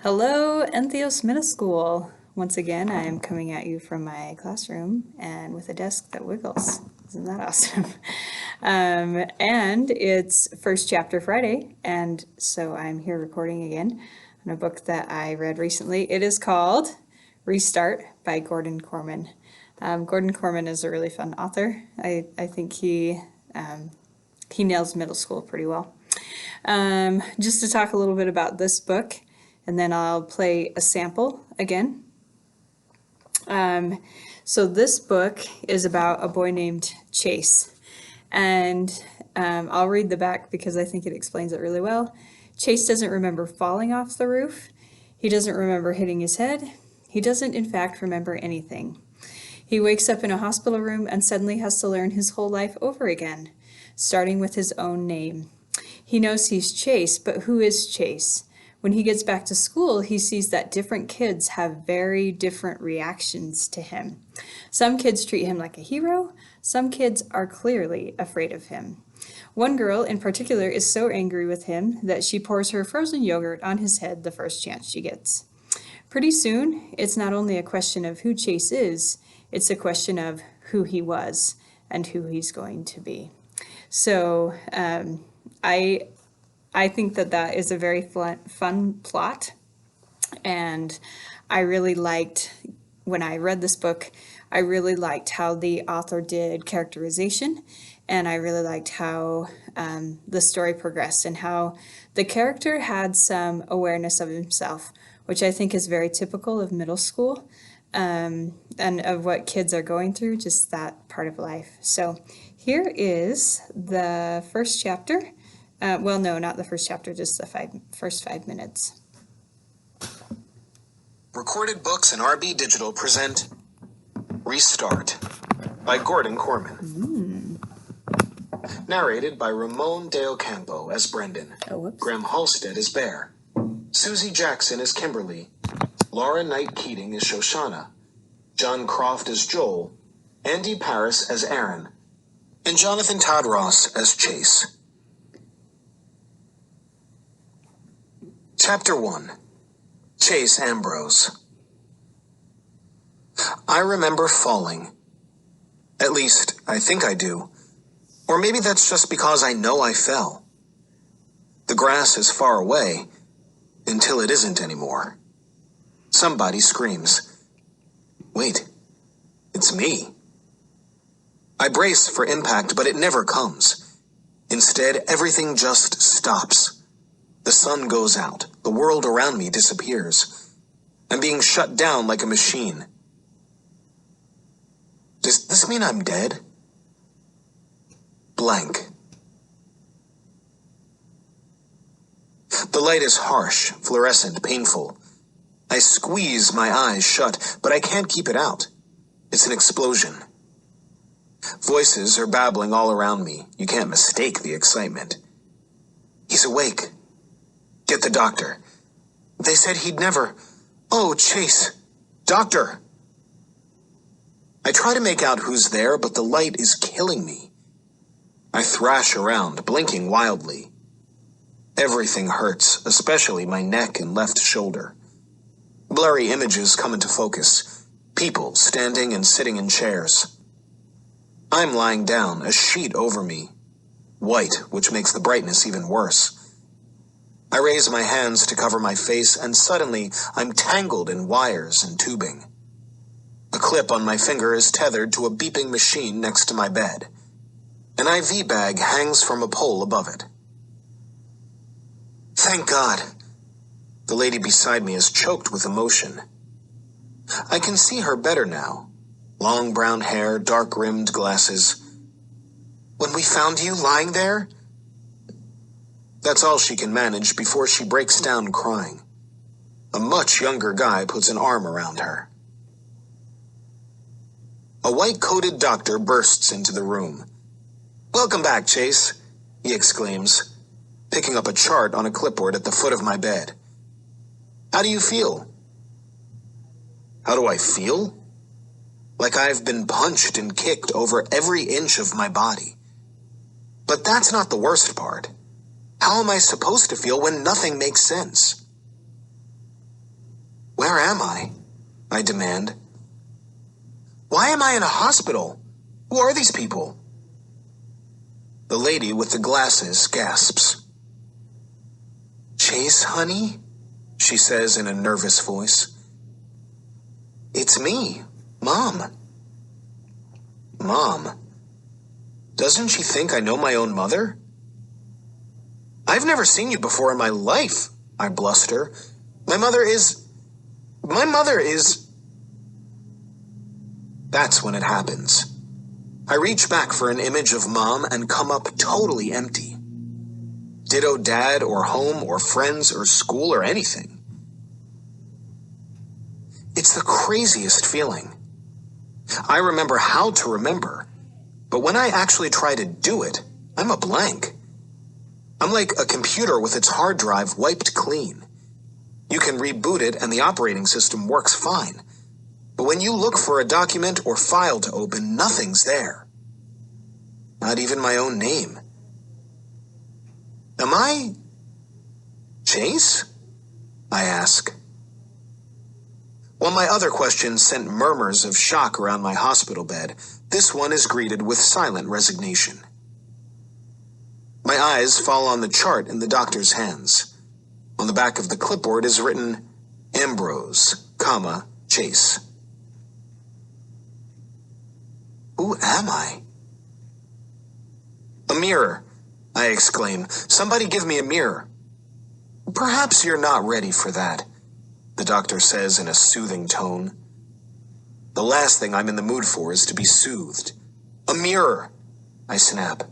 Hello, Entheos Middle School. Once again, I am coming at you from my classroom and with a desk that wiggles. Isn't that awesome? And it's First Chapter Friday, and so I'm here recording again on a book that I read recently. It is called Restart by Gordon Korman. Gordon Korman is a really fun author. I think he nails middle school pretty well. Just to talk a little bit about this book, and then I'll play a sample again. So this book is about a boy named Chase, and I'll read the back because I think it explains it really well. Chase doesn't remember falling off the roof. He doesn't remember hitting his head. He doesn't, in fact, remember anything. He wakes up in a hospital room and suddenly has to learn his whole life over again, starting with his own name. He knows he's Chase, but who is Chase? When he gets back to school, he sees that different kids have very different reactions to him. Some kids treat him like a hero. Some kids are clearly afraid of him. One girl in particular is so angry with him that she pours her frozen yogurt on his head the first chance she gets. Pretty soon, it's not only a question of who Chase is, it's a question of who he was and who he's going to be. So I think that is a very fun plot, and I really liked, when I read this book, I really liked how the author did characterization, and I really liked how the story progressed and how the character had some awareness of himself, which I think is very typical of middle school and of what kids are going through, just that part of life. So here is the first chapter. Well, no, not the first chapter, just the first 5 minutes. Recorded Books and RB Digital present Restart by Gordon Korman. Narrated by Ramon De Ocampo as Brendan. Graham Halstead as Bear. Susie Jackson as Kimberly. Laura Knight Keating as Shoshana. John Croft as Joel. Andy Paris as Aaron. And Jonathan Todd Ross as Chase. Chapter 1. Chase Ambrose. I remember falling. At least, I think I do. Or maybe that's just because I know I fell. The grass is far away, until it isn't anymore. Somebody screams. Wait, it's me. I brace for impact, but it never comes. Instead, everything just stops. The sun goes out. The world around me disappears. I'm being shut down like a machine. Does this mean I'm dead? Blank. The light is harsh, fluorescent, painful. I squeeze my eyes shut, but I can't keep it out. It's an explosion. Voices are babbling all around me. You can't mistake the excitement. He's awake. Get the doctor. They said he'd never... Oh, Chase. Doctor. I try to make out who's there, but the light is killing me. I thrash around, blinking wildly. Everything hurts, especially my neck and left shoulder. Blurry images come into focus. People standing and sitting in chairs. I'm lying down, a sheet over me. White, which makes the brightness even worse. I raise my hands to cover my face, and suddenly I'm tangled in wires and tubing. A clip on my finger is tethered to a beeping machine next to my bed. An IV bag hangs from a pole above it. Thank God. The lady beside me is choked with emotion. I can see her better now. Long brown hair, dark-rimmed glasses. When we found you lying there... That's all she can manage before she breaks down crying. A much younger guy puts an arm around her. A white-coated doctor bursts into the room. Welcome back, Chase, he exclaims, picking up a chart on a clipboard at the foot of my bed. How do you feel? How do I feel? Like I've been punched and kicked over every inch of my body. But that's not the worst part. How am I supposed to feel when nothing makes sense? Where am I? I demand. Why am I in a hospital? Who are these people? The lady with the glasses gasps. Chase, honey? She says in a nervous voice. It's me, Mom. Mom? Doesn't she think I know my own mother? I've never seen you before in my life, I bluster. My mother is... That's when it happens. I reach back for an image of Mom and come up totally empty. Ditto Dad or home or friends or school or anything. It's the craziest feeling. I remember how to remember, but when I actually try to do it, I'm a blank. I'm like a computer with its hard drive wiped clean. You can reboot it and the operating system works fine. But when you look for a document or file to open, nothing's there. Not even my own name. Am I Chase? I ask. While my other questions sent murmurs of shock around my hospital bed, this one is greeted with silent resignation. My eyes fall on the chart in the doctor's hands. On the back of the clipboard is written Ambrose, Chase. Who am I? A mirror, I exclaim. Somebody give me a mirror. Perhaps you're not ready for that, the doctor says in a soothing tone. The last thing I'm in the mood for is to be soothed. A mirror, I snap.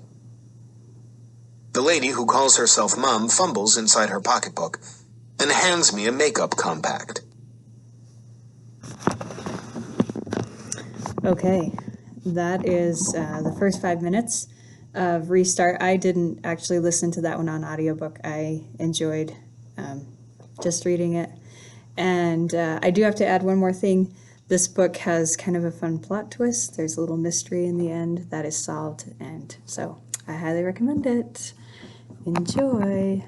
The lady who calls herself Mom fumbles inside her pocketbook and hands me a makeup compact. Okay, that is the first 5 minutes of Restart. I didn't actually listen to that one on audiobook. I enjoyed just reading it. And I do have to add one more thing. This book has kind of a fun plot twist. There's a little mystery in the end that is solved, and so I highly recommend it. Enjoy.